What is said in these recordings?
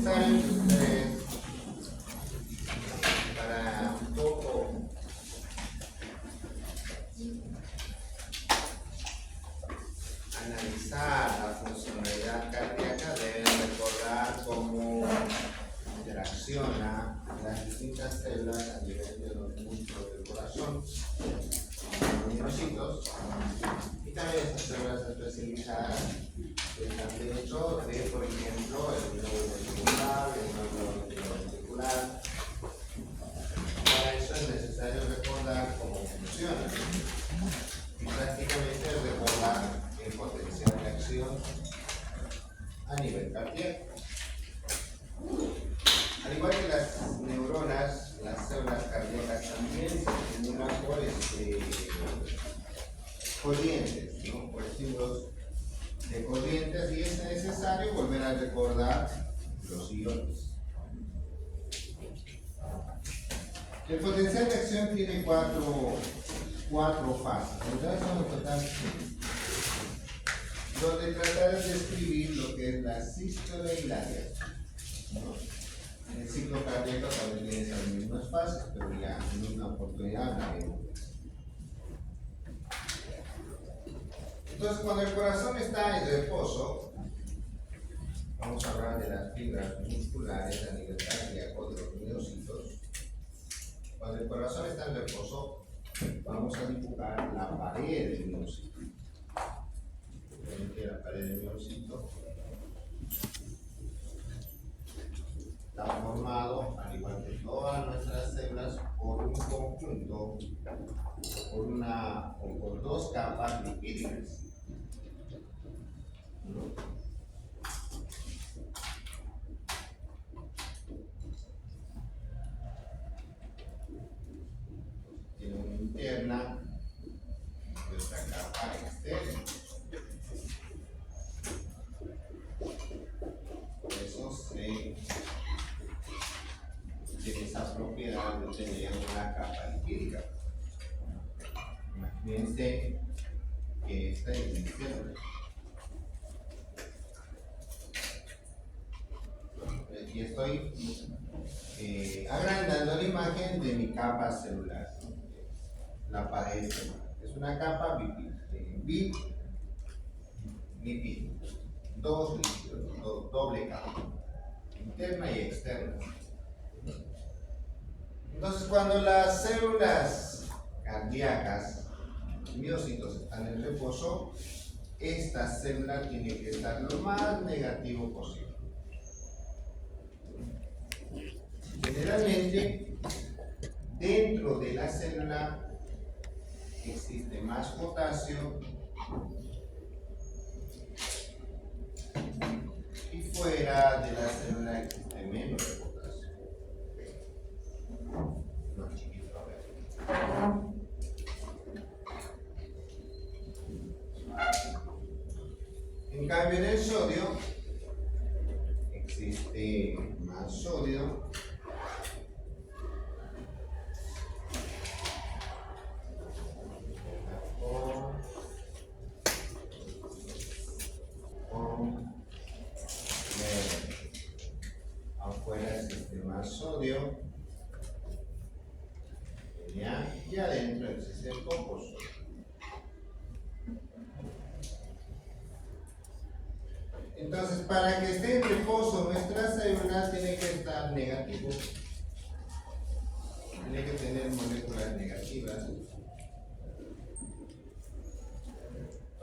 necesario que ustedes, para un poco analizar la funcionalidad cardíaca, deben recordar cómo interacciona las distintas células a nivel de los músculos del corazón, los minocitos, y también estas células especializadas están hecho de, por ejemplo, el nódulo ventricular, el nódulo ventricular. Para eso es necesario recordar cómo funciona y prácticamente recordar el potencial de acción a nivel cardíaco. Al igual que las neuronas, las células cardíacas también se estimulan por corrientes, ¿no? Por estímulos de corrientes, y es necesario volver a recordar los iones. El potencial de acción tiene cuatro fases, entonces son en total 6, donde tratar de describir lo que es la sístole y la diástole, ¿no? El ciclo cardíaco también tiene esas mismas fases, pero ya en una oportunidad hablaremos de eso. Entonces, cuando el corazón está en reposo, vamos a hablar de las fibras musculares a nivel cardíaco, de los minocitos. Cuando el corazón está en reposo, vamos a dibujar la pared del minocito. La pared del minocito está formado, al igual que todas nuestras células, por un conjunto, por dos capas lipídicas. Tiene una interna, nuestra capa externa. Eso tiene esa propiedad de tener una capa lipídica. Imagínense que esta es la izquierda. Aquí estoy agrandando la imagen de mi capa celular, la pared celular. Es una capa lipídica, dos lípidos, doble capa, interna y externa. Entonces, cuando las células cardíacas, los miocitos, están en reposo, esta célula tiene que estar lo más negativo posible. Generalmente, dentro de la célula existe más potasio y fuera de la célula existe menos potasio. No, chiquito, a ver. En cambio, en el sodio existe más sodio afuera existe más sodio, ¿ya? Y adentro existe poco sodio. Entonces, para que esté en reposo nuestras células tiene que estar negativo, tiene que tener moléculas negativas.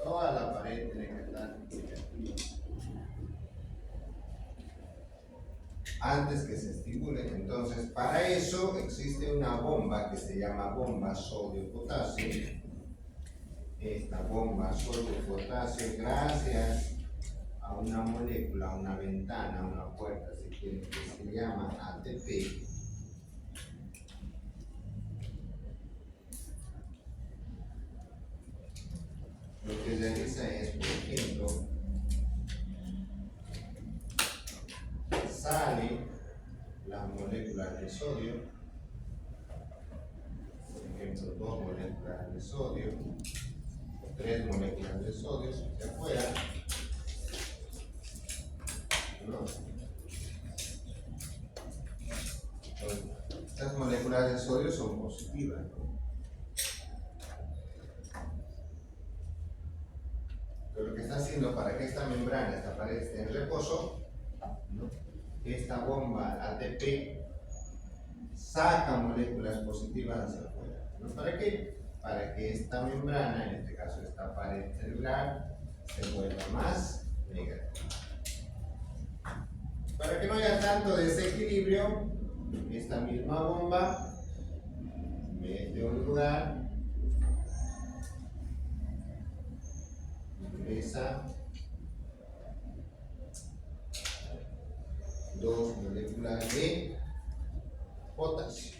Toda la pared tiene que estar negativa antes que se estimule. Entonces, para eso existe una bomba que se llama bomba sodio-potasio. Esta bomba sodio-potasio, gracias a una molécula, a una ventana, a una puerta, si quieren, que se llama ATP. Lo que realiza es, por ejemplo, sale las moléculas de sodio, por ejemplo, 2 moléculas de sodio, 3 moléculas de sodio hacia afuera, ¿no? moléculas de sodio son positivas, ¿no? Pero lo que está haciendo para que esta membrana, esta pared esté en reposo, ¿no? Esta bomba ATP saca moléculas positivas hacia afuera, ¿no? ¿Para qué? Para que esta membrana, en este caso esta pared celular, se vuelva más negativa. Para que no haya tanto desequilibrio, esta misma bomba mete un lugar, ingresa 2 moléculas de potasio.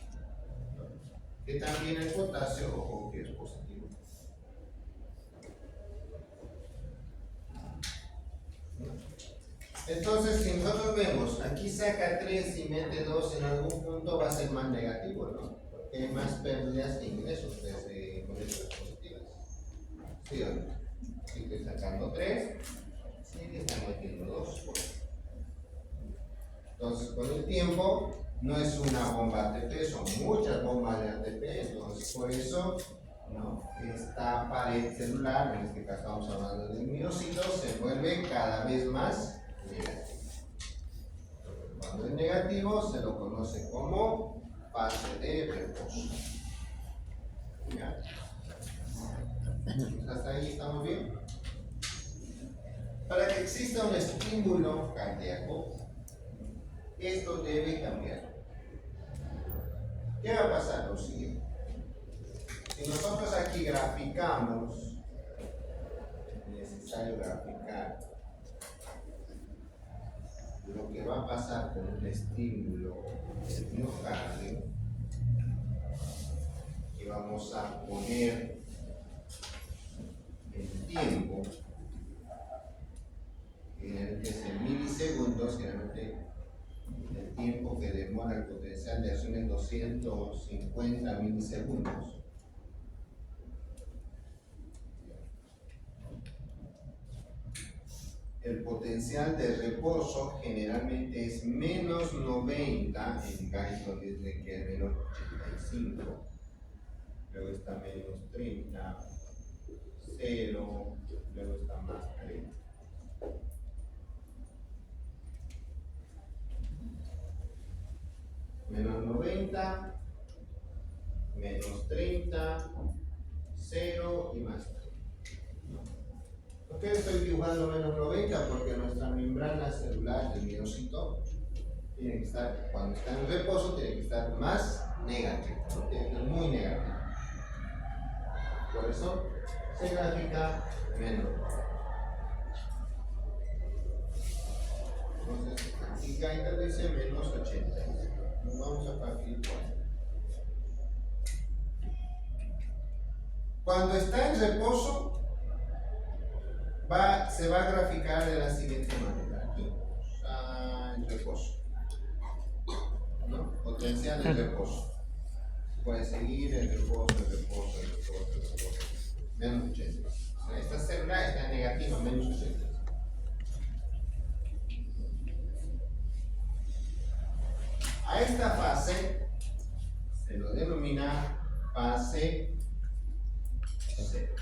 Que también el potasio, ojo, que es positivo. Entonces, si nosotros vemos, aquí saca 3 y mete 2, en algún punto va a ser más negativo, ¿no? Porque hay más pérdidas que ingresos desde moléculas positivas. ¿Sí o no? Aquí estoy sacando 3, sí, está metiendo 2. Entonces, con el tiempo, no es una bomba ATP, son muchas bombas de ATP, entonces por eso, ¿no? Esta pared celular, en este caso estamos hablando del miocito, se vuelve cada vez más negativo. Cuando es negativo se lo conoce como fase de reposo. ¿Ya? ¿Hasta ahí estamos bien? Para que exista un estímulo cardíaco, esto debe cambiar. ¿Qué va a pasar? Lo siguiente. Si nosotros aquí graficamos, es necesario graficar lo que va a pasar con un estímulo del miocardio, y vamos a poner el tiempo, generalmente es en milisegundos, generalmente el tiempo que demora el potencial de acción es 250 milisegundos. El potencial de reposo generalmente es menos 90, en caso desde que es menos 85, luego está menos 30, 0, luego está más 30. Menos 90, menos 30, 0 y más 30. ¿Por qué estoy dibujando menos 90? Porque nuestra membrana celular del miocito tiene que estar, cuando está en reposo, tiene que estar más negativa, ¿no? Tiene que ser muy negativa. Por eso se grafica menos. Entonces, aquí Gaita dice menos 80. Nos vamos a partir por ahí. Cuando está en reposo, se va a graficar de la siguiente manera. Aquí está en reposo, ¿no? Potencial de reposo. Puede seguir el reposo, el reposo, el reposo, el reposo. Menos 80. O sea, esta célula está negativa, menos 80. A esta fase se lo denomina fase 0.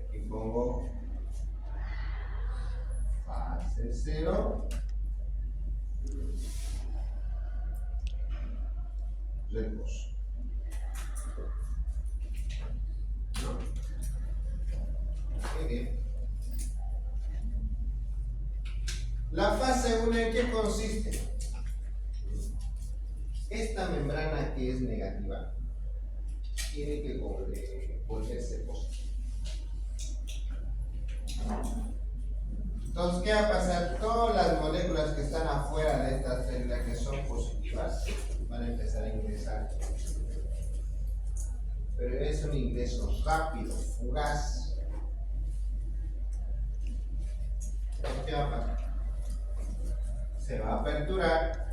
Aquí pongo fase 0, reposo. ¿No? Muy bien. La fase 1, ¿en qué consiste? Esta membrana que es negativa tiene que volverse positiva. Entonces, ¿qué va a pasar? Todas las moléculas que están afuera de esta célula que son positivas van a empezar a ingresar. Pero es un ingreso rápido, fugaz. Entonces, ¿qué va a pasar? Se va a aperturar.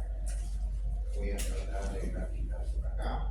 Voy a tratar de graficar por acá.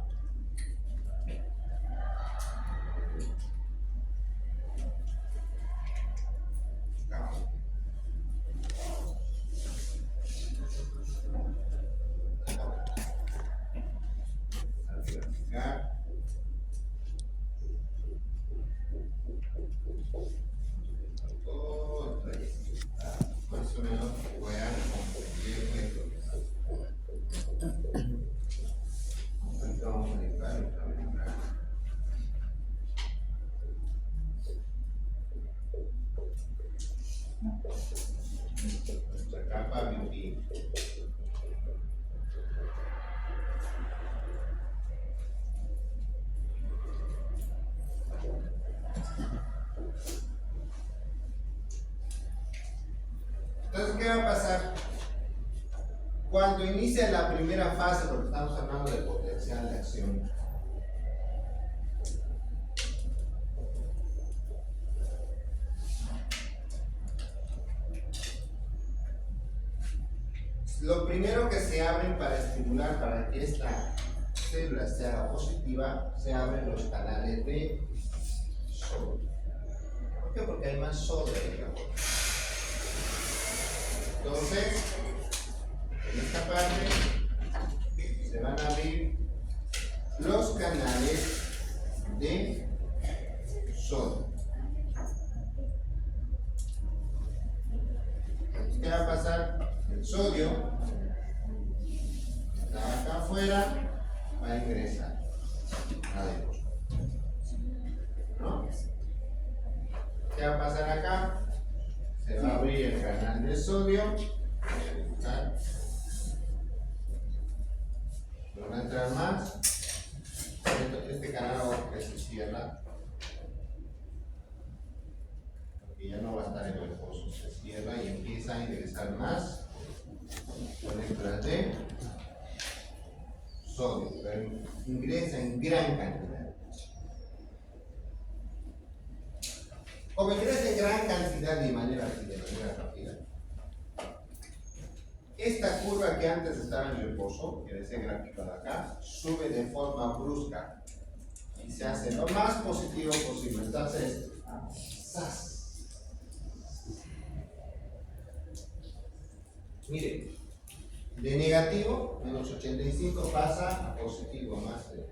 Entonces, ¿qué va a pasar? Cuando inicia la primera fase, porque estamos hablando del potencial de acción, lo primero que se abren para estimular, para que esta célula sea positiva, se abren los canales de sodio. ¿Por qué? Porque hay más sodio en la boca. Entonces, en esta parte se van a abrir los canales de sodio. ¿Qué va a pasar? El sodio está acá afuera, va a ingresar adentro, ¿no? ¿Qué va a pasar acá? Se va a abrir el canal de sodio, no va a entrar más, este canal que se cierra, porque ya no va a estar en el pozo, se cierra y empieza a ingresar más moléculas de sodio, pero ingresa en gran cantidad. Como ingresa en gran cantidad de manera rápida, esta curva que antes estaba en reposo, que es ese gráfico de acá, sube de forma brusca y se hace lo más positivo posible. Entonces, ¡zas! Miren, de negativo, menos 85, pasa a positivo, más 3.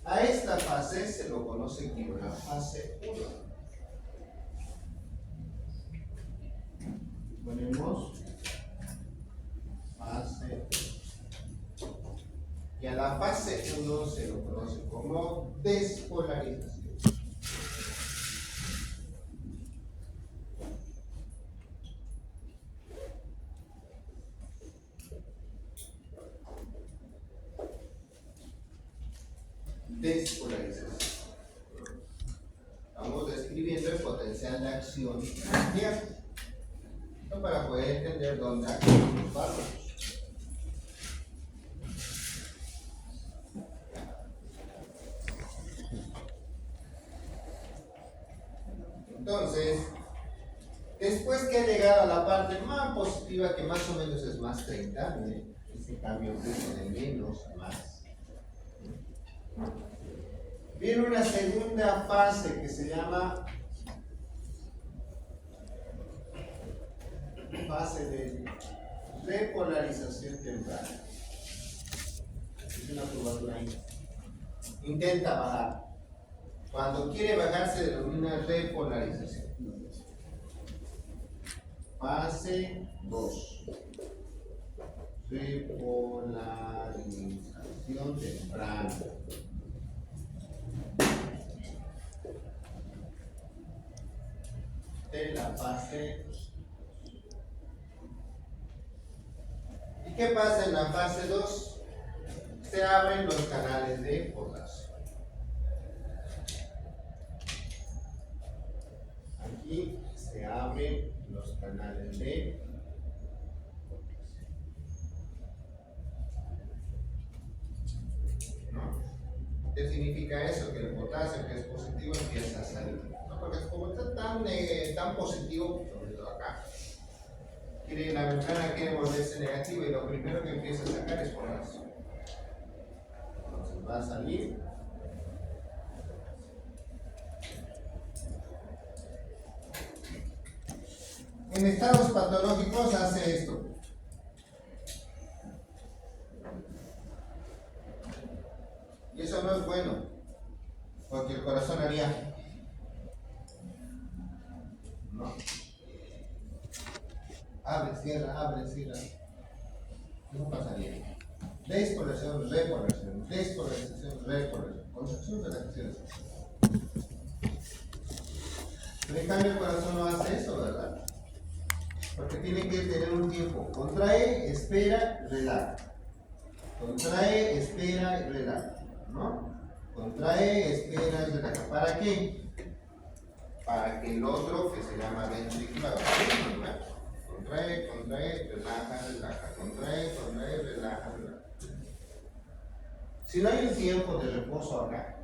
A esta fase se lo conoce como la fase 1. Ponemos fase 1. Y a la fase 1 se lo conoce como despolarización. Despolarización. Estamos describiendo el potencial de acción inmediato. Esto para poder entender dónde actúan los fármacos. Entonces, después que ha llegado a la parte más positiva, que más o menos es más 30, miren, este cambio de menos a más. Viene una segunda fase que se llama fase de repolarización temprana. Es una curvatura ahí. Intenta bajar. Cuando quiere bajar se denomina repolarización. Fase 2. Repolarización temprana. De la fase. ¿Y qué pasa en la fase 2? Se abren los canales de potasio. Aquí se abren los canales de potasio. ¿No? ¿Qué significa eso? Que el potasio, que es positivo, empieza a salir. ¿No? Porque como está tan positivo, sobre todo acá, la membrana quiere volverse negativa y lo primero que empieza a sacar es potasio. Entonces va a salir. En estados patológicos hace esto. Y eso no es bueno, porque el corazón haría. No. Abre, cierra, no pasaría. Despolarización, repolarización, despolarización, repolarización, contracción, relajación. Pero en cambio el corazón no hace eso, ¿verdad? Porque tiene que tener un tiempo. Contrae, espera, relaja. Contrae, espera y relaja, ¿no? Contrae, espera y relaja. ¿Para qué? para que el otro, que se llama ventricular, contrae, contrae, relaja, relaja, contrae, contrae, relaja, relaja. Si no hay un tiempo de reposo acá,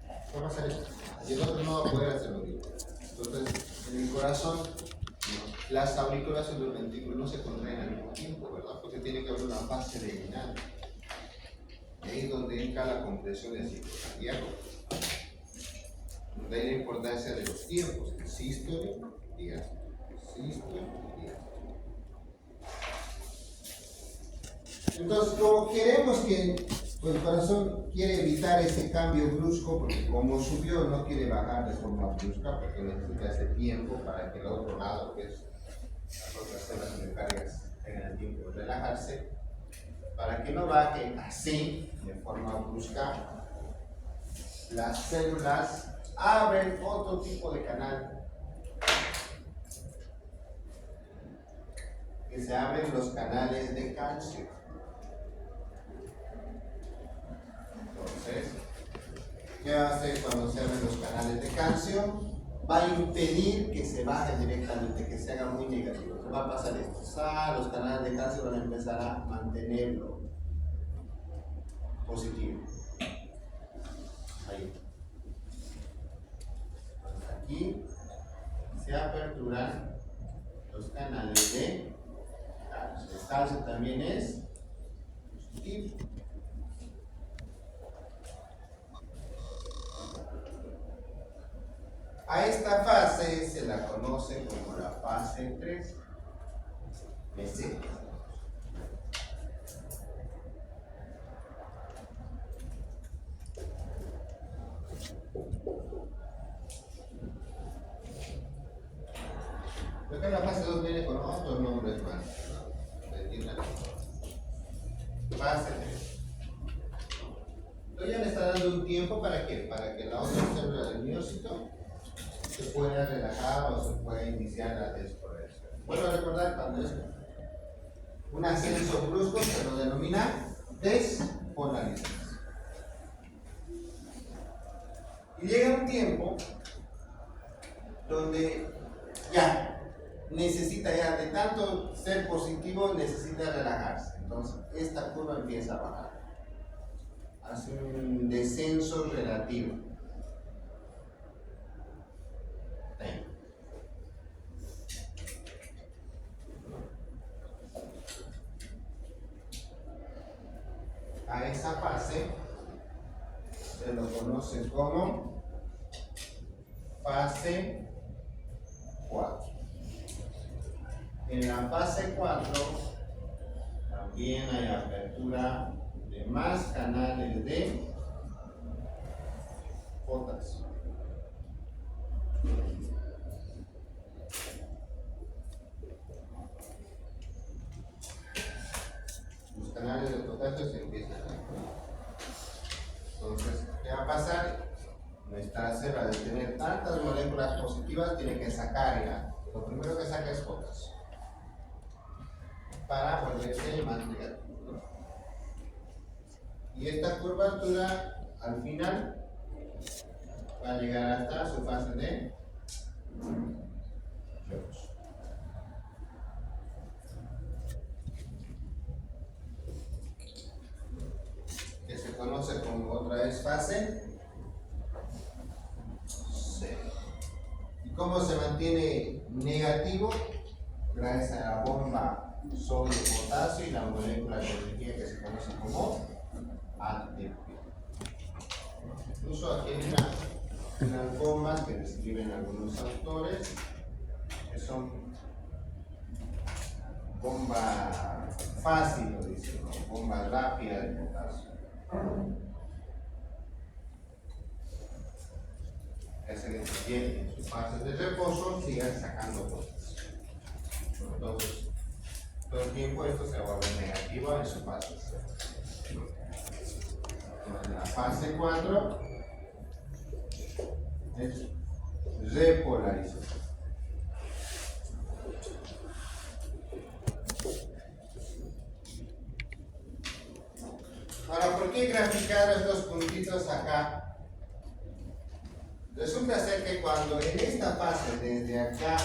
¿qué va a pasar esto? Y el otro no va a poder hacer lo mismo. Entonces, en el corazón, ¿no? Las aurículas y los ventrículos no se contraen al mismo tiempo, ¿verdad? Porque tiene que haber una fase de llenado. Ahí es donde entra la compresión del ciclo cardíaco. De ahí la importancia de los tiempos, el sístole y diástole. Sístole y diástole. Entonces, como queremos que el corazón quiere evitar ese cambio brusco, porque como subió no quiere bajar de forma brusca, porque necesita ese tiempo para que el otro lado, que es las otras células necesarias, tengan el tiempo de relajarse, para que no baje así de forma brusca, las células abren otro tipo de canal, que se abren los canales de calcio. Entonces, ¿qué va a hacer cuando se abren los canales de calcio? Va a impedir que se baje directamente, que se haga muy negativo. ¿Qué va a pasar esto? Los canales de calcio van a empezar a mantenerlo positivo. Ahí. Aquí se aperturan los canales de calcio. El calcio también es positivo. A esta fase se la conoce como la fase 3. Meseta. Creo que la fase 2 viene con otros nombres más. Fase 3. Entonces ya le está dando un tiempo para que la otra célula del miocito se pueda relajar o se pueda iniciar la despolarización. Vuelvo a recordar cuando es un ascenso brusco se lo denomina despolarización. Y llega un tiempo donde ya necesita, ya de tanto ser positivo, necesita relajarse. Entonces esta curva empieza a bajar. Hace un descenso relativo. A esa fase se lo conoce como fase 4. En la fase 4 también hay apertura de más canales de potasio. Los canales de potasio se empiezan a abrir. Entonces, ¿qué va a pasar? Nuestra célula, de tener tantas moléculas positivas, tiene que sacar ya. Lo primero que saca es potasio para volverse más negativo. Y esta curvatura al final va a llegar hasta su fase de reposo. Que se conoce como otra vez fase C. ¿Y cómo se mantiene negativo? Gracias a la bomba sodio-potasio y la molécula de energía que se conoce como ATP. Incluso aquí hay unas bombas que describen algunos autores, que son bomba fácil, lo dicen, ¿no? Bomba rápida de potasio. Hace que en sus fases de reposo sigan sacando potasio. Entonces, todo el tiempo esto se va a volver negativo en su fase. En la fase 4 es repolarización. Ahora, ¿por qué graficar estos puntitos acá? Resulta ser que cuando en esta fase, desde acá,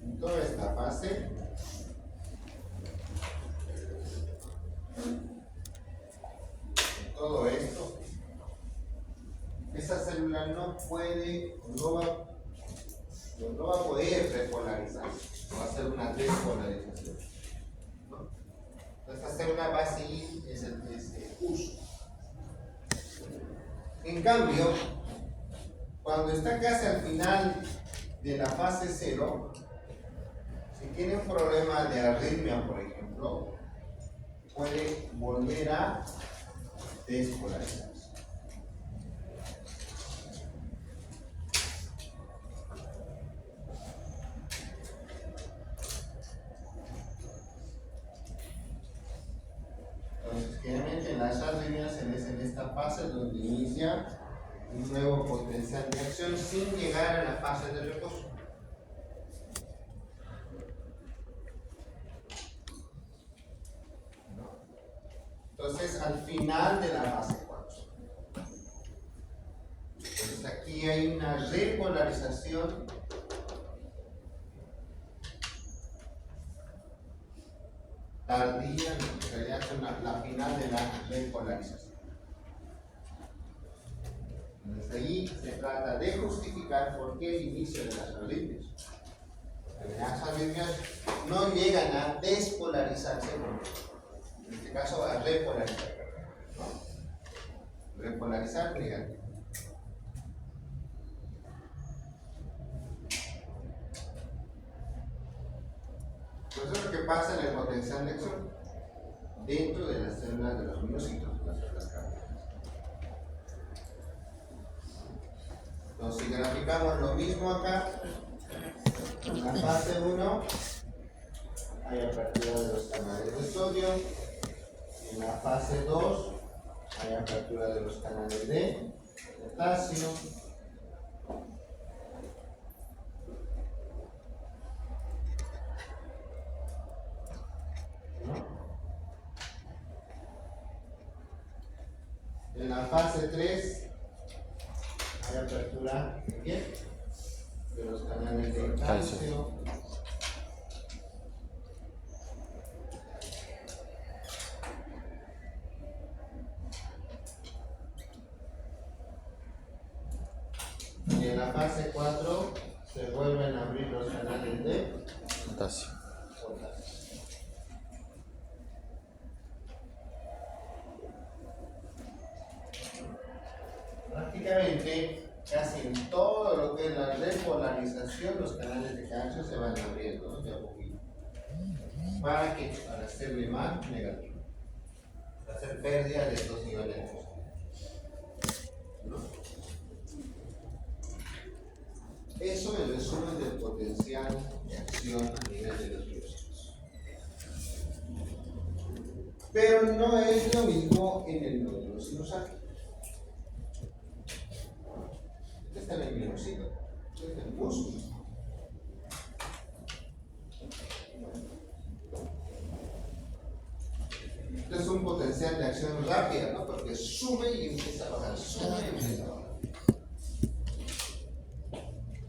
en toda esta fase, todo esto, esa célula no puede, no va a poder repolarizar, va a hacer una despolarización, ¿no? Esta célula va a seguir ese uso. En cambio, cuando está casi al final de la fase 0, si tiene un problema de arritmia, por ejemplo, puede volver a despolarizarse. Entonces, generalmente en las arritmias es en esta fase donde inicia un nuevo potencial de acción sin llegar a la fase de reposo. Entonces, al final de la fase 4. Entonces, aquí hay una repolarización tardía, en realidad es la final de la repolarización. Desde ahí se trata de justificar por qué el inicio de las arritmias. Las arritmias no llegan a despolarizarse, en este caso a repolarizar. ¿No? Repolarizar negativo. Pues eso es lo que pasa en el potencial de acción dentro de las células de los minocitos, las células cardíacas. Entonces, si graficamos lo mismo acá, en la fase 1 hay apertura de los canales de sodio, en la fase 2 hay apertura de los canales de potasio, en la fase 3 hay apertura de los canales de calcio. Y en la fase 4 se vuelven a abrir los canales de potasio. Prácticamente, casi en todo lo que es la repolarización, los canales de calcio se van abriendo, ¿no? De a poquito. ¿Para qué? Para hacerle más negativo. Para hacer pérdida de estos niveles positivos, ¿no? Eso es el resumen del potencial de acción a nivel de los minocitos. Pero no es lo mismo en el nódulo sinusal. Este está en el minocito, este es el músculo. Este es un potencial de acción rápida, ¿no? Porque sube y empieza a bajar, sube y empieza a bajar.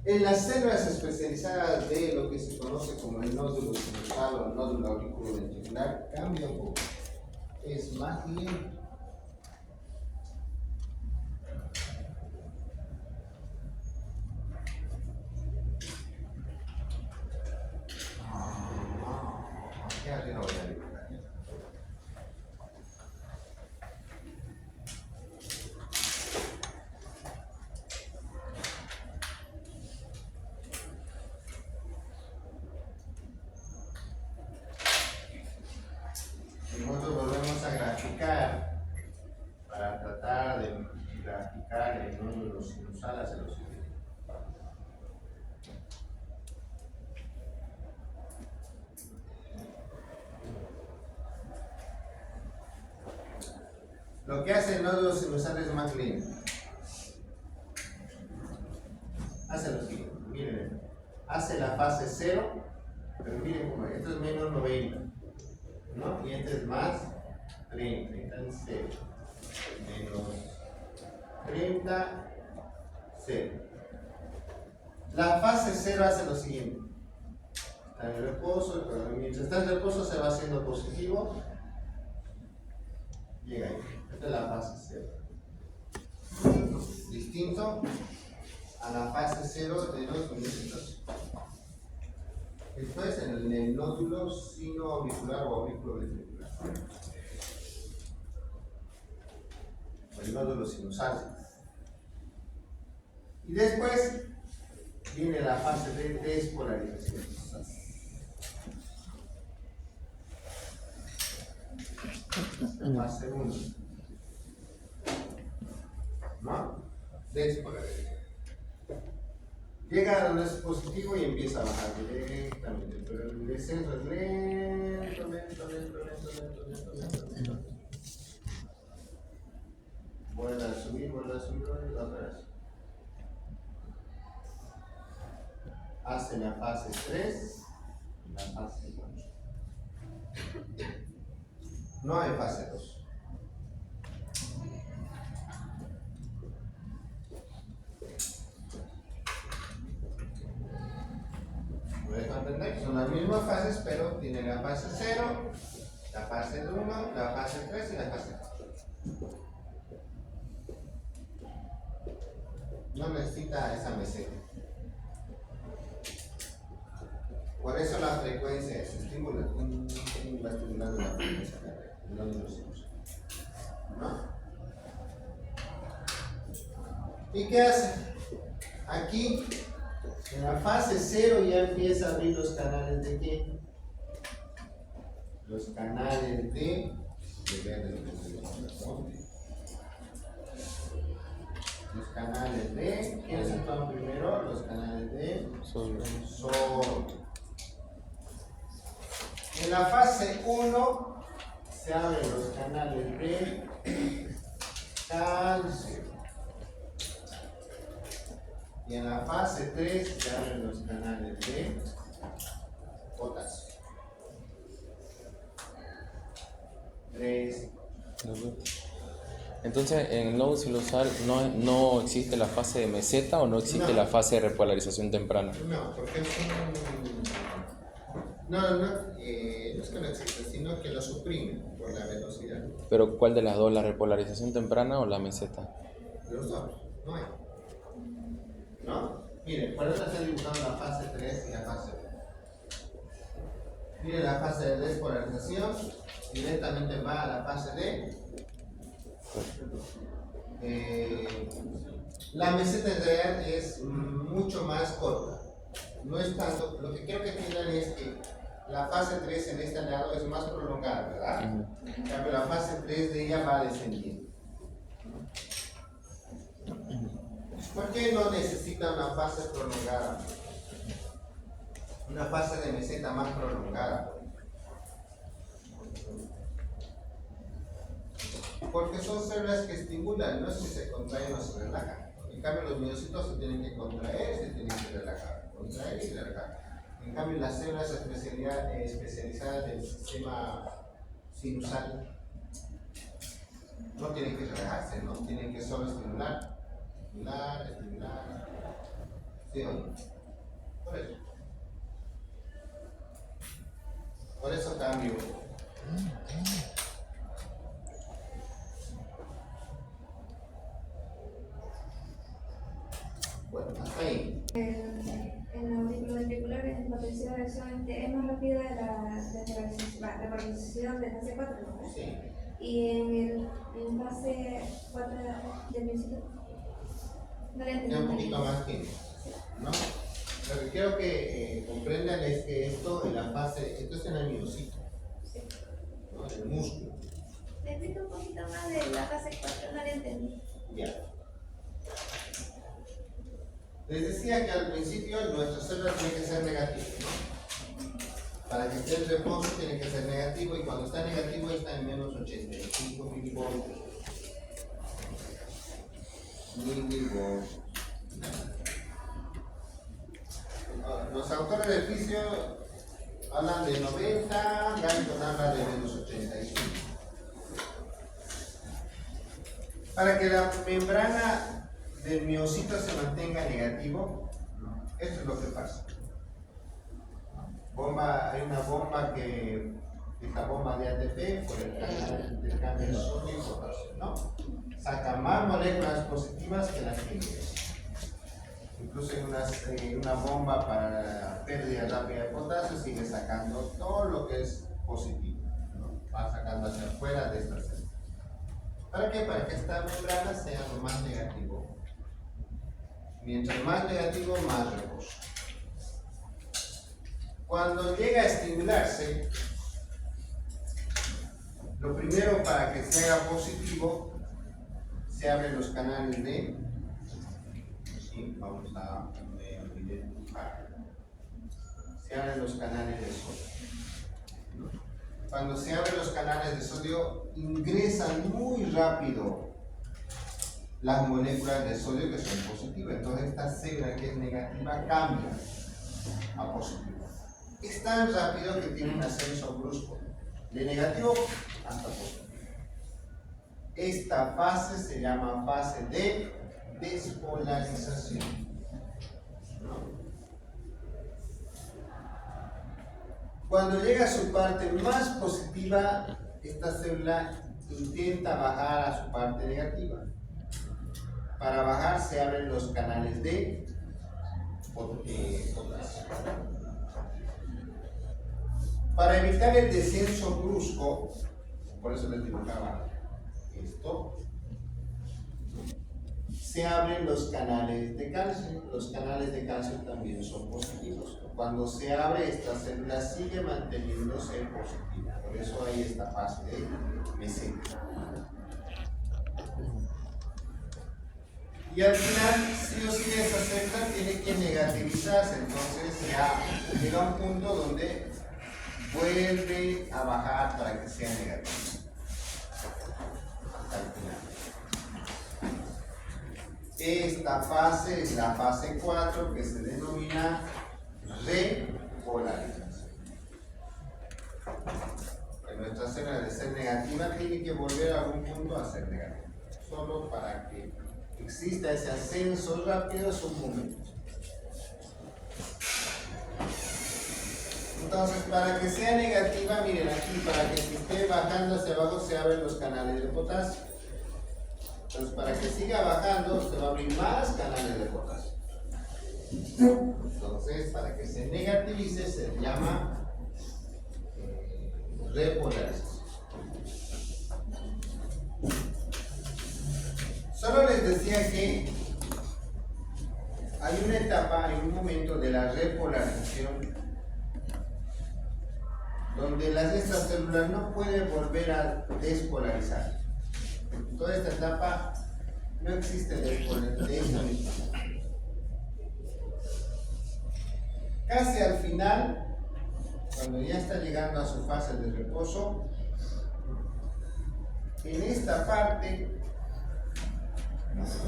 En las células especializadas de lo que se conoce como el nódulo sinusal o el nódulo auriculoventricular, cambia un poco. Es más lento. Aquí no voy a dibujar. Nosotros volvemos a graficar para tratar de graficar el nódulo sinusal hacia los siguiente. Lo que hace el nódulo sinusal es más lento. Hace lo siguiente, miren, hace la fase 0, pero miren cómo es, esto es menos 90, ¿no? Y este es más 30, entonces 0, menos 30, 0. La fase 0 hace lo siguiente. Está en reposo, pero mientras está en reposo se va haciendo positivo. Llega ahí. Esta es la fase 0. Distinto a la fase 0 de los miocitos. Esto es en el nódulo sinoauricular o aurículo ventricular. O el nódulo sinusal. Y después viene la fase de despolarización. Fase 1. ¿No? Despolarización. Llega a donde es positivo y empieza a bajar directamente, pero el descenso es lento. Vuelve a subir otra vez. Hace la fase 3 y la fase 4. No hay fase 2. ¿Puedes entender? Son las mismas fases, pero tiene la fase 0, la fase 1, la fase 3 y la fase 4. No necesita esa meseta. Por eso la frecuencia se estimula. Va estimulando la frecuencia no de los hijos. ¿No? ¿Y qué hace? Aquí, en la fase 0 ya empieza a abrir los canales de qué? Los canales de los canales de, ¿quiénes están primero? Los canales de sodio. En la fase 1 se abren los canales de calcio. Y en la fase 3 se abren los canales de potasio. 3. Entonces, en el nodo sinusal no existe la fase de meseta o no existe la fase de repolarización temprana. No, porque es un... No es que no existe, sino que lo suprime por la velocidad. Pero ¿cuál de las dos? ¿La repolarización temprana o la meseta? Los dos, no hay. ¿No? Miren, por eso estoy dibujando la fase 3 y la fase 2. Miren la fase de despolarización, directamente va a la fase de... la meseta en realidad es mucho más corta. No es tanto, lo que quiero que entiendan es que la fase 3 en este lado es más prolongada, ¿verdad? En cambio, la fase 3 de ella va descendiendo. ¿Por qué no necesita una fase prolongada? Una fase de meseta más prolongada. Porque son células que estimulan, no es que se contraen o se relajan. En cambio, los miocitos se tienen que contraer, se tienen que relajar. Contraer y relajar. En cambio, las células especializadas del sistema sinusal no tienen que relajarse, ¿no? Tienen que solo estimular. Estimular. ¿Sí o no? Por eso. Por eso cambio. Bueno, hasta ahí. En el aurículo ventricular, en potencial de acción es más rápida la repolarización de fase 4, ¿no? Sí. Y en fase 4 del miocito, no le Ya un entendí. poquito más tiempo, ¿no? Lo que quiero que comprendan es que esto en la fase, esto es en el miocito, ¿no? En el músculo. Le explico un poquito más de la fase 4, no le entendí. Ya. Les decía que al principio nuestra célula tiene que ser negativa, ¿no? Para que esté en reposo tiene que ser negativo y cuando está negativo está en menos 85 milivoltios. Los autores del fisio hablan de 90, Galton habla de menos 85. Para que la membrana del miocito se mantenga negativo, Esto es lo que pasa. Hay una bomba que, esta bomba de ATP, por el canal de intercambio de sodio y potasio, ¿no? Saca más moléculas positivas que las que ingresan. Incluso en una bomba para pérdida rápida de potasio sigue sacando todo lo que es positivo, ¿no? Va sacando hacia afuera de esta célula. ¿Para qué? Para que esta membrana sea lo más negativo. Mientras más negativo, más reposo. Cuando llega a estimularse, lo primero para que sea positivo, se abren los canales de, sí, vamos a identificar, se abren los canales de sodio. Cuando se abren los canales de sodio, ingresan muy rápido las moléculas de sodio que son positivas. Entonces esta célula que es negativa cambia a positiva. Es tan rápido que tiene un ascenso brusco, de negativo hasta positivo. Esta fase se llama fase de despolarización. Cuando llega a su parte más positiva, esta célula intenta bajar a su parte negativa. Para bajar se abren los canales de potasio. Para evitar el descenso brusco, por eso les dibujaba esto, se abren los canales de calcio. Los canales de calcio también son positivos. Cuando se abre, esta célula sigue manteniéndose positiva. Por eso hay esta fase de meseta. Y al final, sí o sí, esa célula tiene que negativizarse. Entonces ya llega un punto donde vuelve a bajar para que sea negativo. Al final. Esta fase es la fase 4, que se denomina repolarización. Que nuestra célula, de ser negativa, tiene que volver a algún punto a ser negativa. Solo para que exista ese ascenso rápido es un momento. Entonces, para que sea negativa, miren aquí, para que esté bajando hacia abajo se abren los canales de potasio. Entonces, para que siga bajando, se va a abrir más canales de potasio. Entonces, para que se negativice, se llama repolarización. Solo les decía que hay una etapa, hay un momento de la repolarización donde estas células no pueden volver a despolarizar. En toda esta etapa no existe despolarización. Casi al final, cuando ya está llegando a su fase de reposo, en esta parte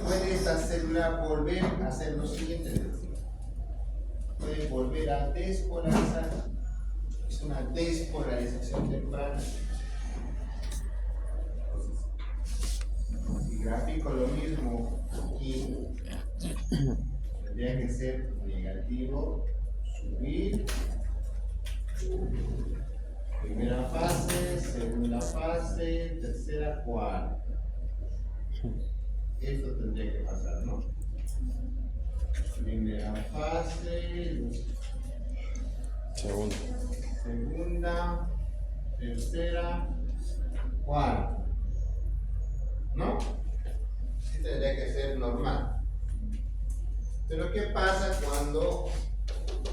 puede esta célula volver a hacer lo siguiente. Puede volver a despolarizar. Es una despolarización temprana. Si grafico lo mismo aquí, tendría que ser negativo, subir, primera fase, segunda fase, tercera, cuarta. Esto tendría que pasar, ¿no? Primera fase, segunda, tercera, cuarta. ¿No? Sí tendría que ser normal. Pero ¿qué pasa cuando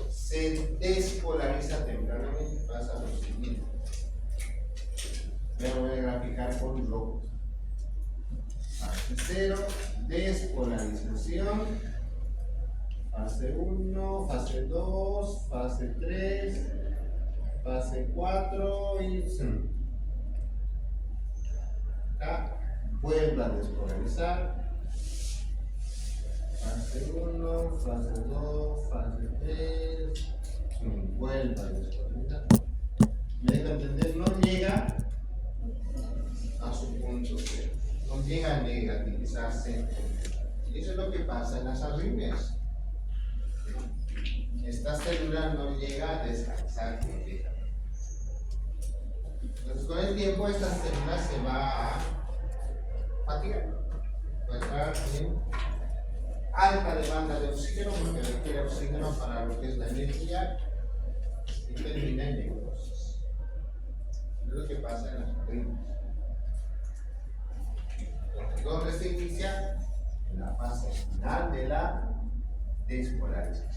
se despolariza tempranamente? Pasa lo siguiente. Me voy a graficar con rojo. Fase 0, despolarización. Fase 1, fase 2, fase 3, fase 4 y 5. Acá vuelve a despolarizar. Fase 1, fase 2, fase 3, vuelve a despolarizar. ¿Me deja entender? No llega a su punto cero. No llega a negativizarse. Y eso es lo que pasa en las arritmias. esta célula no llega a descansar completamente. Entonces, con el tiempo, esta célula se va a fatigar, va a entrar en alta demanda de oxígeno, porque requiere oxígeno para lo que es la energía, y termina en necrosis. Es lo que pasa en las proteínas. Entonces, ¿dónde se inicia? En la fase final de la repolarización.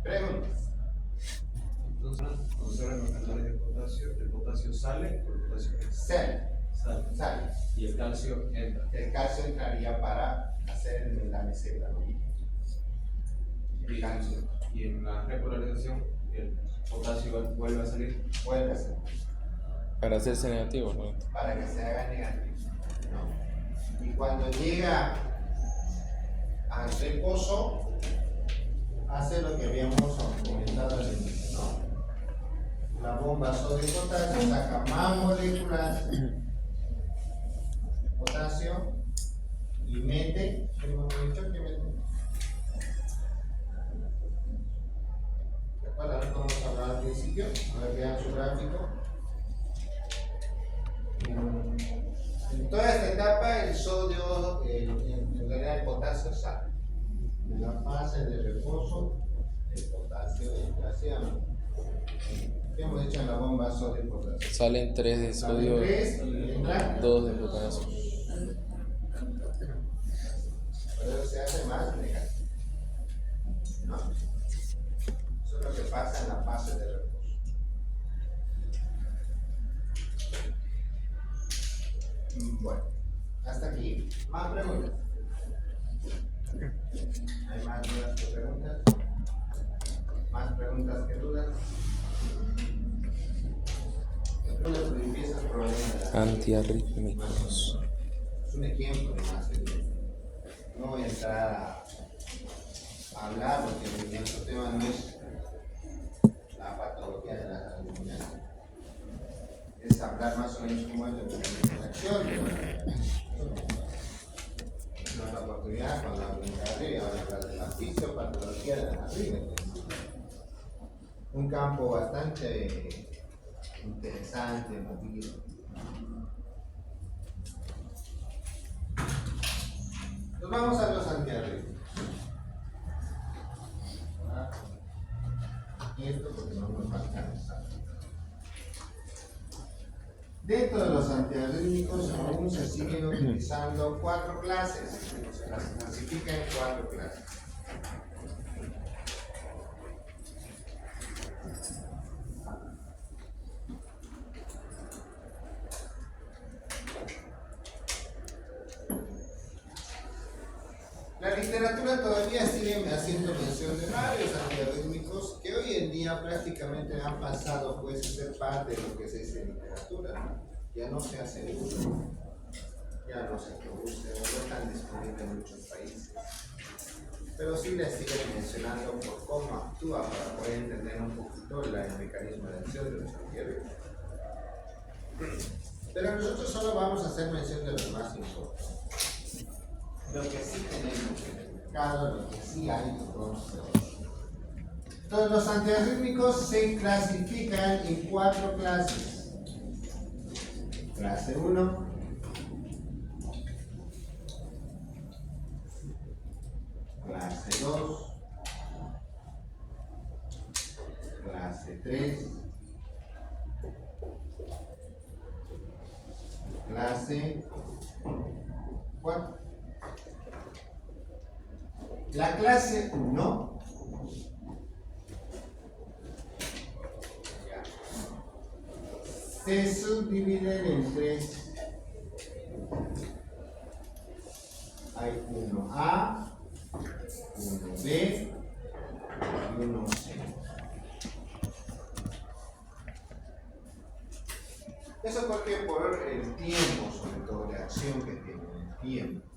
Preguntas. Entonces, observan los canales de potasio, el potasio sale o el potasio entra. Sale. Y el calcio entra. El calcio entraría para hacer la meseta, ¿no? El calcio Y en la repolarización, el potasio vuelve a salir. vuelve a ser Para hacerse negativo, ¿no? para que se haga negativo, ¿no? Y cuando llega al reposo, hace lo que habíamos comentado al inicio, ¿no? La bomba sodio potasio saca más moléculas de potasio y mete, ¿qué hemos dicho que mete? ¿Recuerdan cómo hemos hablado al principio? A ver, vean su gráfico. En toda esta etapa el sodio, en realidad el potasio sale. En la fase de reposo, el potasio entra hacia. ¿Qué hemos hecho en la bomba sodio potasio? Salen 3 de sodio, Salen 3 y entra 2 de potasio. Por eso se hace más negativo, ¿no? Eso es lo que pasa en la fase de reposo. Bueno, hasta aquí. ¿Más preguntas? ¿Hay más dudas que preguntas? ¿Más preguntas que dudas? Empieza el problema de la Antiarrítmicos. Es un ejemplo más. No voy a entrar a hablar porque nuestro tema no es la patología de las arritmias. Es hablar más o menos cómo es el mecanismo de acción. No es la oportunidad cuando hablo de arriba, voy a hablar de la fisiopatología de las arritmias. Un campo bastante interesante, movido. Nos vamos a los antiarrítmicos. Esto porque no nos falta. Dentro de los antiarrítmicos aún se siguen utilizando 4 clases. Se las clasifica en 4 clases. La literatura todavía sigue haciendo mención de varios antiarrítmicos que hoy en día prácticamente han pasado pues a ser parte de lo que se dice literatura. Ya no se hace uso, ya no se produce, no están disponibles en muchos países. Pero sí les siguen mencionando por cómo actúa para poder entender un poquito el mecanismo de acción de los antiarrítmicos. Pero nosotros solo vamos a hacer mención de los más importantes. Lo que sí tenemos en el mercado, lo que sí hay, entonces los antiarrítmicos se clasifican en 4 clases. Clase 1, clase 2, clase 3, clase 4. La clase 1 se subdividen en 3. Hay 1A, 1B y 1C. Eso porque por el tiempo, sobre todo de acción que tiene el tiempo.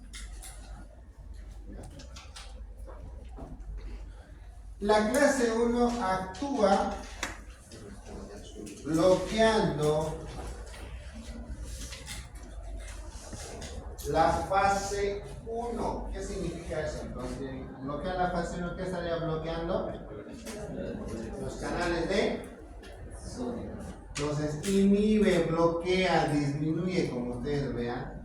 La clase 1 actúa bloqueando la fase 1. ¿Qué significa eso? Entonces, bloquear la fase 1, ¿qué estaría bloqueando? Los canales de sodio. Entonces, inhibe, bloquea, disminuye, como ustedes vean,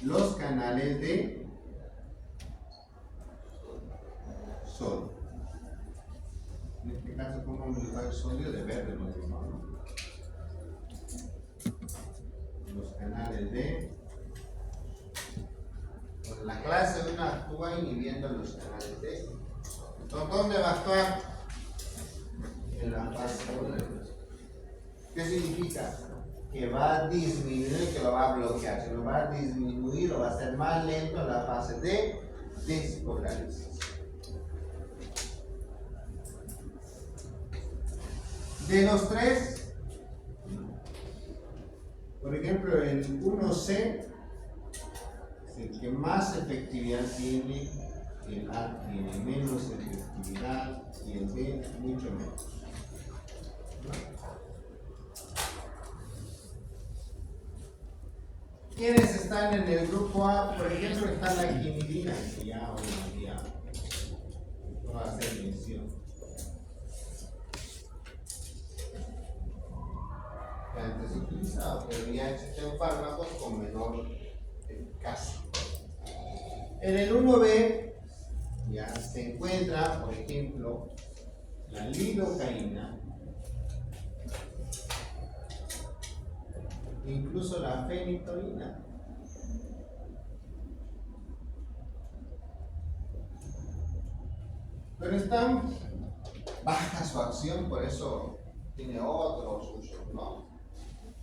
los canales de sodio. En este caso, ¿cómo vamos a el sodio? De verde, ¿no? Los canales de... Pues la clase 1 actúa inhibiendo los canales de... Entonces, ¿dónde va a actuar? En la fase 1. ¿Qué significa? Que va a disminuir, que lo va a bloquear. Si lo va a disminuir, lo va a hacer más lento en la fase de despolarización. De los tres, por ejemplo, el 1C es el que más efectividad tiene, el A tiene menos efectividad y el B mucho menos. ¿Quiénes están en el grupo A? Por ejemplo, está la quinidina, que ya hoy en día no va a hacer mención. Que antes se utilizaba, pero ya existen fármacos con menor eficacia. En el 1B ya se encuentra, por ejemplo, la lidocaína, incluso la fenitoína. Pero están baja su acción, por eso tiene otros usos, ¿no?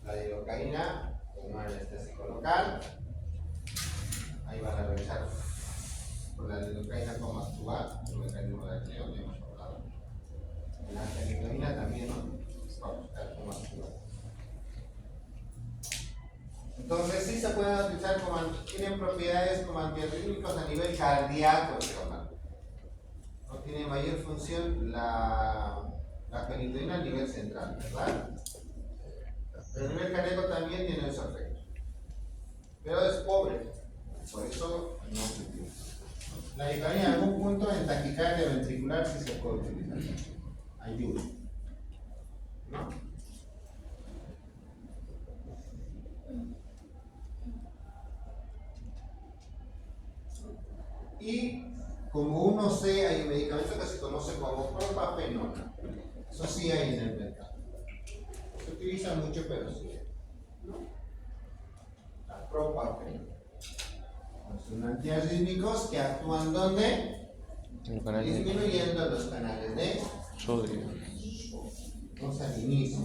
La lidocaína, como anestésico local, ahí van a revisar con la lidocaína cómo actúa, el mecanismo de acción, ya hemos hablado. La fenitoína también, ¿no? Para buscar cómo actúa. Entonces sí se pueden utilizar como tienen propiedades como antiarrítmicos a nivel cardíaco, no tiene mayor función la fenitoína a nivel central, ¿verdad? Pero a nivel cardíaco también tiene ese efecto. Pero es pobre, por eso no se utiliza. La lidocaína en algún punto en taquicardia ventricular sí se puede utilizar. Ayuda, ¿no? Y como 1C hay un medicamento que se conoce como propafenona. Eso sí hay en el mercado. Se utiliza mucho, pero sí hay, ¿no? La propafenona. Son antiarrítmicos que actúan ¿dónde? Disminuyendo los canales de sodio. Entonces al inicio,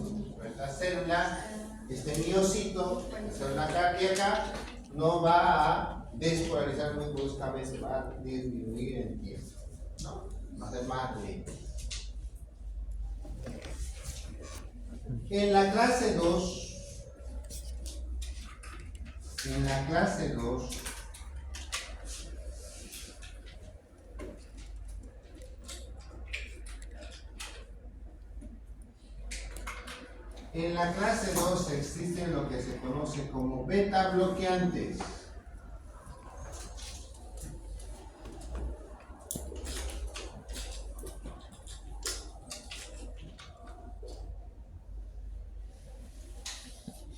esta célula, este miocito, la célula cardíaca, no va a despolarizar muy bruscamente, va a disminuir en tiempo, ¿no? Va a ser más lento. En la clase 2, en la clase 2, existen lo que se conoce como beta bloqueantes.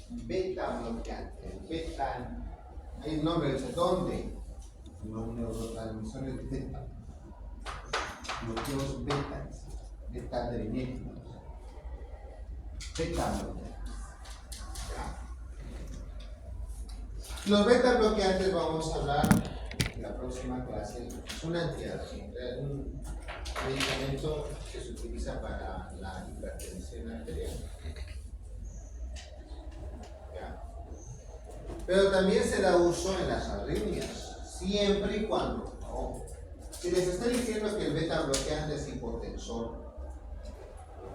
Beta bloqueantes. Beta, hay un nombre, dice ¿dónde? Los neurotransmisores beta. Bloqueos beta, beta-adrenérgicos. Beta bloqueantes. Los beta bloqueantes vamos a hablar en la próxima clase. Es un antiadictivo, es un medicamento que se utiliza para la hipertensión arterial. Pero también se da uso en las arritmias, siempre y cuando, ¿no? Si les estoy diciendo que el beta bloqueante es hipotensor,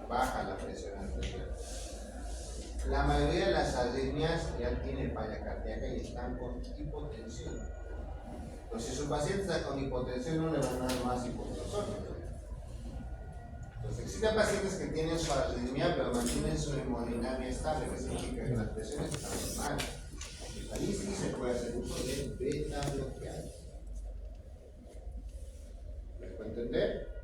baja la presión arterial. La mayoría de las arritmias ya tienen falla cardíaca y están con hipotensión. Entonces, si su paciente está con hipotensión, no le van a dar más hipotensor. Entonces, existen pacientes que tienen su arritmia, pero mantienen su hemodinámica estable, que significa que las presiones están normales. Ahí sí se puede hacer uso de beta bloqueantes. ¿Me puedo entender?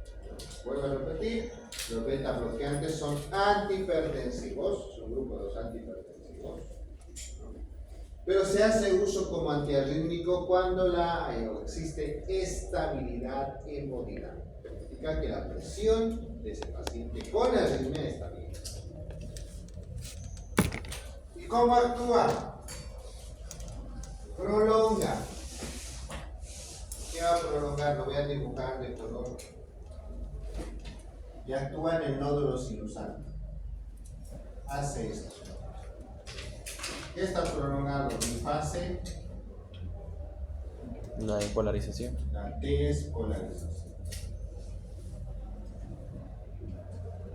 Vuelvo a repetir, los beta bloqueantes son antihipertensivos, son un grupo de los antihipertensivos, ¿no? Pero se hace uso como antiarrítmico cuando existe estabilidad hemodinámica. Significa que la presión de ese paciente con arritmia está bien. ¿Y cómo actúa? Prolonga. ¿Qué va a prolongar? Lo voy a dibujar de color. Y actúa en el nódulo sinusal. Hace esto. ¿Qué está prolongando? Mi fase. La despolarización. La despolarización.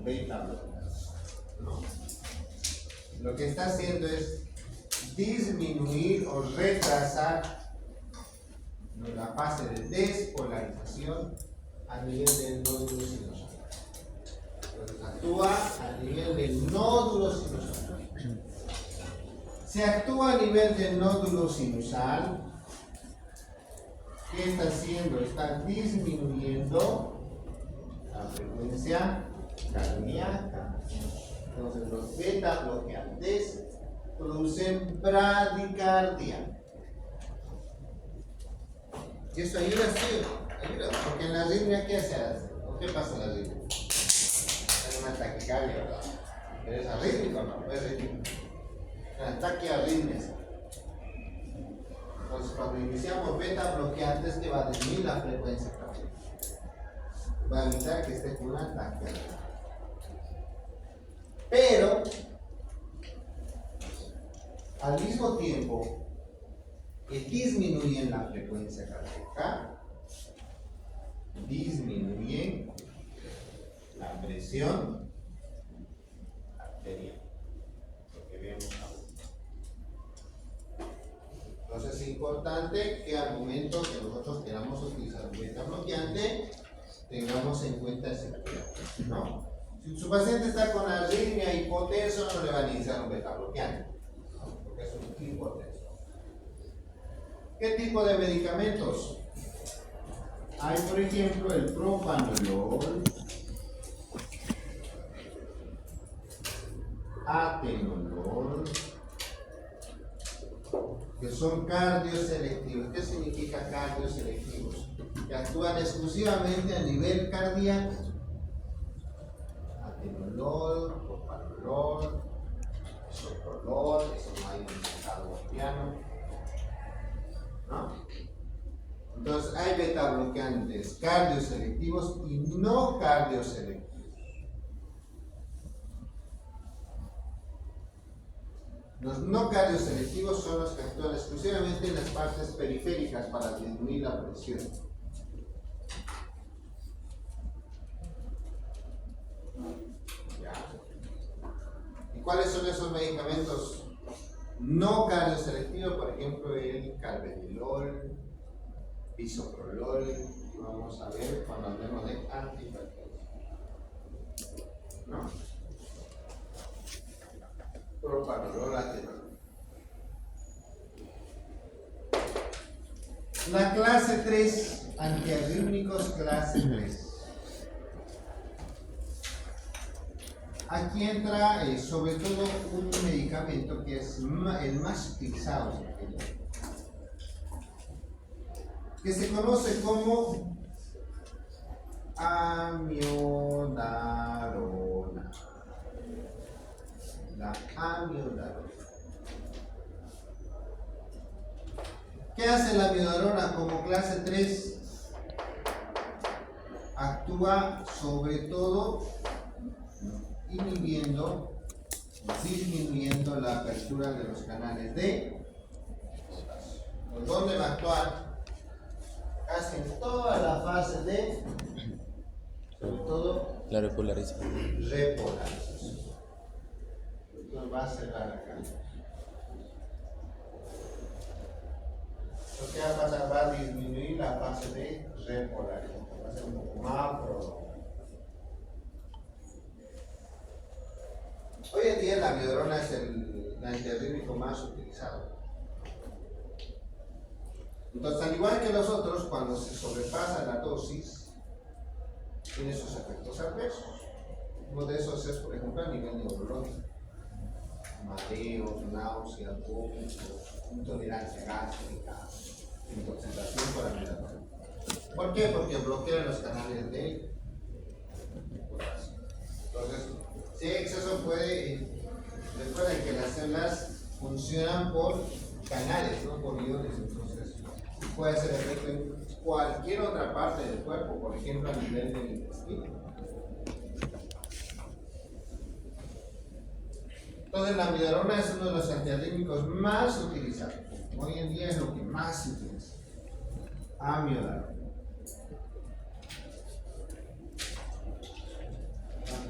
Beta bloqueantes, ¿no? Lo que está haciendo es disminuir o retrasar, ¿no?, la fase de despolarización a nivel del nódulo sinusal. Entonces actúa a nivel del nódulo sinusal. Se actúa a nivel del nódulo sinusal. ¿Qué está haciendo? Está disminuyendo la frecuencia cardíaca. Entonces los beta bloqueantes producen bradicardia. ¿Y eso ayuda? Sí, ayuda. Porque en la arritmia, ¿qué se hace? ¿O qué pasa en la arritmia? Es una taquicardia, ¿verdad? ¿Pero es arrítmico o no? Es arrítmico. Un ataque arritmia. Entonces cuando iniciamos beta bloqueantes, que va a disminuir la frecuencia cardíaca, va a evitar que esté con un ataque. Pero al mismo tiempo que disminuyen la frecuencia cardíaca, disminuyen la presión arterial, lo que vemos ahora. Entonces es importante que al momento que nosotros queramos utilizar un beta bloqueante, tengamos en cuenta ese cuidado, ¿no? Si su paciente está con arritmia hipotenso, no le van a iniciar un beta bloqueante, ¿no?, porque es un hipotenso. ¿Qué tipo de medicamentos? Hay, por ejemplo, el propanolol, atenolol, que son cardioselectivos. ¿Qué significa cardioselectivos? Que actúan exclusivamente a nivel cardíaco. Atenolol, propanolol, soprolol, eso no hay en el mercado boliviano, ¿no? Entonces hay beta bloqueantes cardioselectivos y no cardioselectivos. Los no cardioselectivos son los que actúan exclusivamente en las partes periféricas para disminuir la presión. ¿Ya? ¿Y cuáles son esos medicamentos no cardioselectivos? Por ejemplo, el carvedilol, bisoprolol, que vamos a ver cuando hablemos de antihipertensión, ¿no? Propanolol, atenolol. La clase 3, antiarrítmicos clase 3. Aquí entra sobre todo un medicamento que es el más utilizado, que se conoce como amiodarona. La amiodarona. ¿Qué hace la amiodarona como clase 3? Actúa sobre todo inhibiendo, disminuyendo la apertura de los canales de potasio. ¿Dónde va a actuar? Casi en toda la fase de, sobre todo, La repolarización. repolarización. Entonces va a cerrar acá. Lo que va a pasar, va a disminuir la fase de repolarización, va a ser un poco más prolongada. más utilizado. Entonces, al igual que los otros, cuando se sobrepasa la dosis, tiene sus efectos adversos. Uno de esos es, por ejemplo, a nivel neurológico. Mareos, náuseas, vómitos, intolerancia gástrica, intoxicación por aminoácidos. ¿Por qué? Porque bloquean los canales de potasio. Entonces, si hay exceso recuerden que las células funcionan por canales, no por iones, entonces puede hacer efecto en cualquier otra parte del cuerpo, por ejemplo a nivel del intestino. Entonces la amiodarona es uno de los antiarrítmicos más utilizados. Hoy en día es lo que más se utiliza. Amiodarona.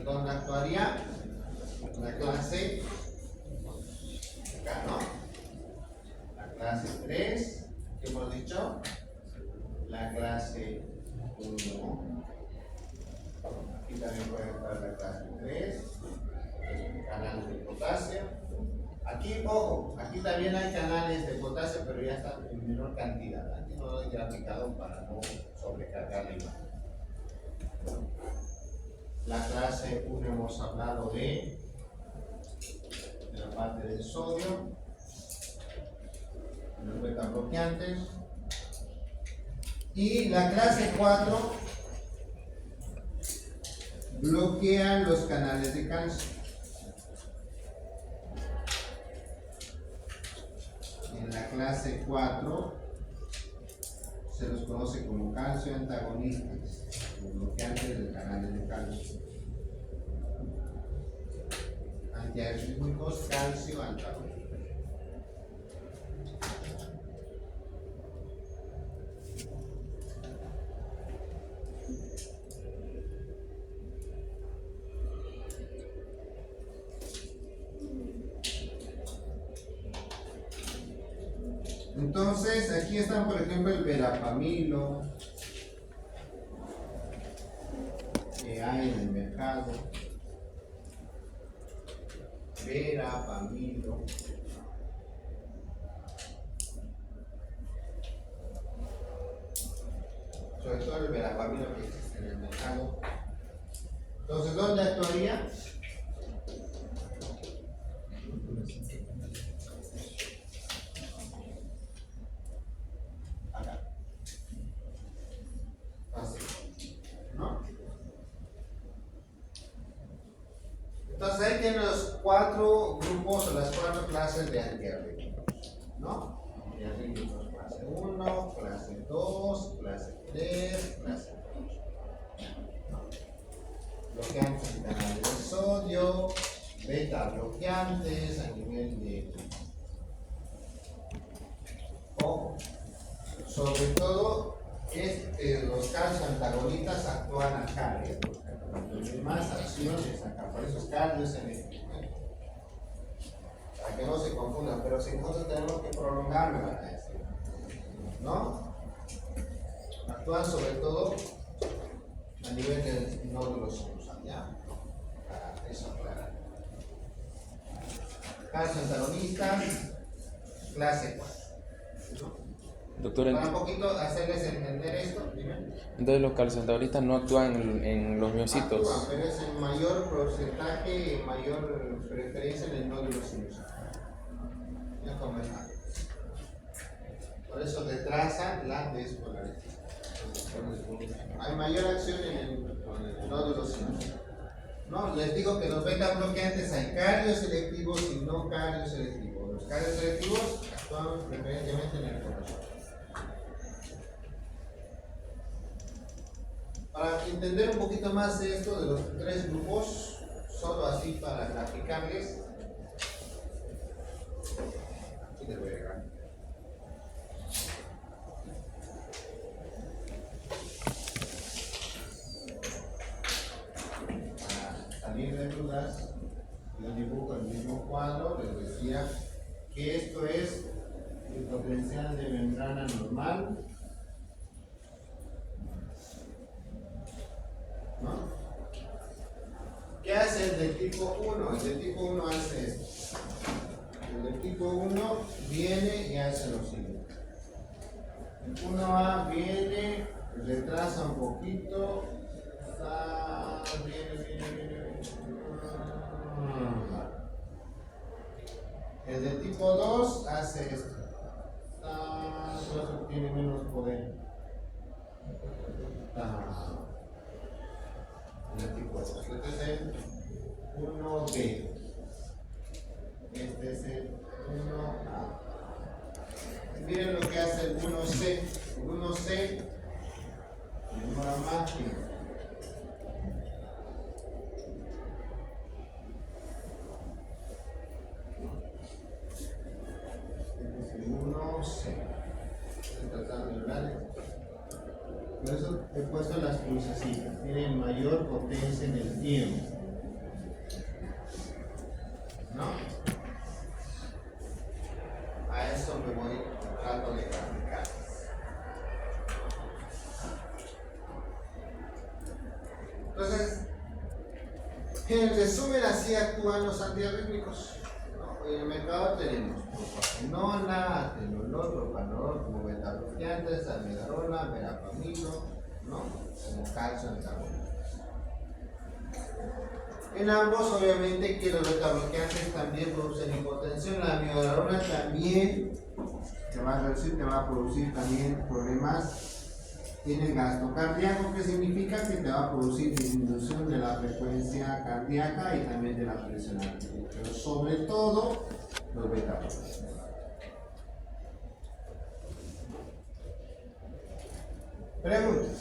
¿Dónde actuaría? La clase acá, ¿no? La clase 3, ¿qué hemos dicho? La clase 1. Aquí también puede estar la clase 3. Canales de potasio. Aquí, ojo, aquí también hay canales de potasio, pero ya están en menor cantidad. Aquí no lo he graficado para no sobrecargar la imagen. La clase 1 hemos hablado de la parte del sodio, los beta bloqueantes. Y la clase 4 bloquean los canales de calcio. En la clase 4 se los conoce como calcio antagonistas, los bloqueantes del canal de calcio. Antiarrítmicos calcio antagonistas. Entonces, aquí están, por ejemplo, el verapamilo que hay en el mercado. Verapamilo. Sobre todo el verapamilo que existe en el mercado. Entonces, ¿dónde actuaría? Entonces ahí tienen los 4 grupos o las 4 clases de antiarrítmicos, ¿no? Antiarrítmicos clase 1, clase 2, clase 3, clase 4. Bloqueantes en canales de sodio, beta bloqueantes a nivel de ojo. Sobre todo los calcio antagonistas actúan acá, hay más acciones acá, por eso es cardio selectivo, para que no se confundan, pero si nosotros tenemos que prolongarlo, ¿no? Actúan sobre todo a nivel del nódulo sinusal, ¿ya? Para eso, claro. Calcio antagonistas, clase 4, ¿no? Doctor, para un poquito hacerles entender esto, dime. Entonces los calciantagonistas no actúan en los miocitos. Actúan, pero es en mayor porcentaje, mayor preferencia en el nódulo sinusal. Ya comentamos. Por eso retrasan la despolarización. Hay mayor acción en el nódulo sinusal. No, les digo que los beta bloqueantes hay cardioselectivos y no cardioselectivos. Los cardioselectivos actúan preferentemente en el corazón. Para entender un poquito más esto de los 3 grupos, solo así para graficarles, aquí les voy a dejar. Para salir de dudas, yo dibujo el mismo cuadro, les decía que esto es el potencial de membrana normal. ¿No? ¿Qué hace el del tipo 1? El del tipo 1 hace esto. El del tipo 1 viene y hace lo siguiente. El 1A viene, retrasa un poquito, viene. El del tipo 2 hace esto. Entonces tiene menos poder. El del tipo 2. Este es el 1B. Este es el 1A. Miren lo que hace el 1C. El 1C demora más tiempo. Este es el 1C. Estoy tratando de hablar. Por eso he puesto las crucecitas. Tienen mayor potencia en el tiempo. ¿No? A eso me voy, trato de practicar. Entonces, en resumen, así actúan los antiarrítmicos. ¿No? En el mercado tenemos propranolona, atenolol, propranolol como beta-bloqueantes, almedarona, verapamilo, ¿no? Como calcio en carbonato. En ambos, obviamente, que los beta-bloqueantes también producen hipotensión. La amiodarona también te va a reducir, te va a producir también problemas. Tiene gasto cardíaco, que significa que te va a producir disminución de la frecuencia cardíaca y también de la presión arterial. Pero sobre todo, los beta-bloqueantes. Preguntas.